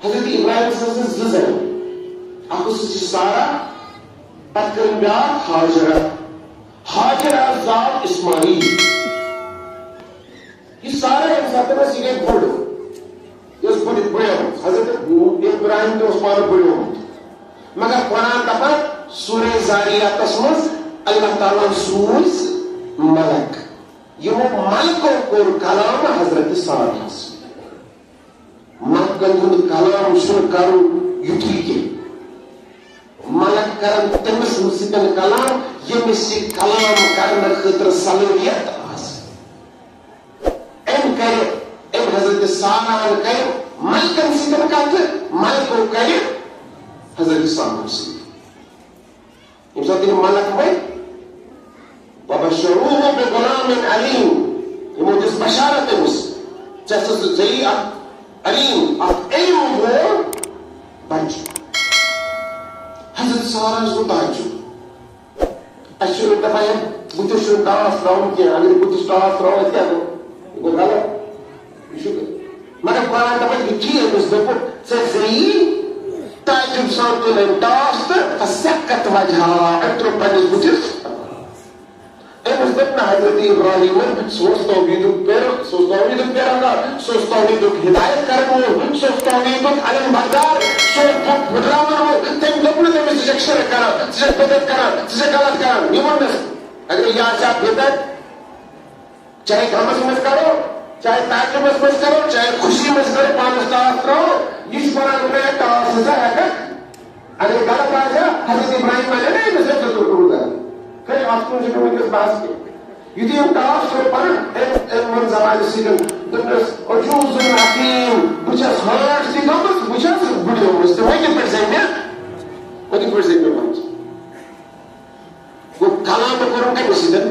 حضرت ابراہیم سن زن اکھ سارا پتہ کر بیاکھ ہاجرہ ذات اسماعیل یہ سارے انسان یہ گئی بڑ یہ بڑی بڑھ حضرت ابراہیم تو اس پانہ بڑھ مگر قرآن دپان سورہ زاریاتس مز اللہ تعالیٰ سوز ملک یہ ملکو کور کلام حضرت سارس ملکن ہند کلام سن کرو یتھی کی ملک کرن تمس سن کلام یمس کلام کرنے خاطر صلاحیت ام کر ام حضرت سارہ کر ملکن سن کت ملکو کر حضرت سارہ سن یم سات ملک بھائی وبشروه بغلام علیم یمو دس بشارت امس چس زی علیم علم وول بچ حضرت سارہ گو تعجب اشر دپان بتس ٹاس تراؤن کی اگر بتس ٹاس تراؤ کیا گو یہ غلط مگر قرآن دپان یہ چیز امس دپ زی تعجب سان تل ٹاس تو فسکت وجہ اتر پنس بتس امس دپنا حضرت ابراہیم سوز توحید پیرنگار سوز توحید ہدایت کرن سوز توحید علم بردار سوز پھٹراون تم دپنا تمس ریجیکشن کران ژے بدت کران ژے غلط کران یہ ونس اگر یہ آسا بدت چاہے غمس مز کرو چاہے تعجبس مز کرو چاہے خوشی مز کرو پانس ٹاس ترو یہ قرآن میں ٹاس ہزا ہے اگر غلط آ جا حضرت ابراہیم والے نا یہ سے تو کئی آپ کو جو اس بات کے یہ ہم ٹاس کرو پر من زمان سیدن دنس اجوز حکیم بچس ہارٹ سی گمس بچس بڑو مست وہی پرسنٹ بنت وہ کلام کرو کہ سیدن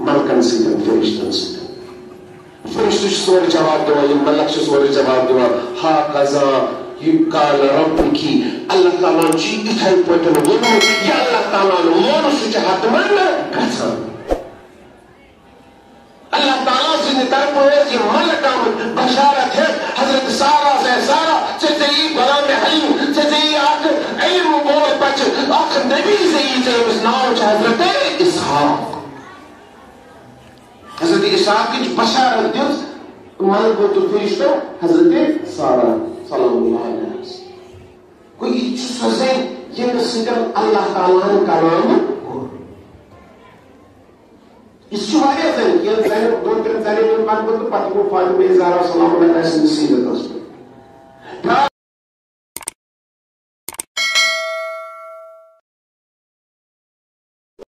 ملکن سیدن فرشتن سیدن فرشت سور جواب دوا یہ ملک سور جواب دوا ہا قضا یہ قال رب کی اللہ تعالیٰ چی اتھائی پوٹن ونو یا اللہ تعالیٰ مون سچ حتمن گھسان اللہ تعالیٰ سے طرف ہوئے کہ ملکام بشارت ہے حضرت سارہ سے سارہ چیزی غلام حلیم چیزی آکھ علم بول بچ آکھ نبی سے یہ چیز نام چھ حضرت اسحاق حضرت اسحاق کی بشارت دیوز ملک و تو فرشتو حضرت سارہ سلام اللہ علیہ وسلم کوئی سوزیں یہ سکر اللہ تعالیٰ کلام اس سے واریہ زن یہ زن دون تین زن میں پتہ کو فاطمہ زہرا سلام اللہ علیہ وسلم سیدت اس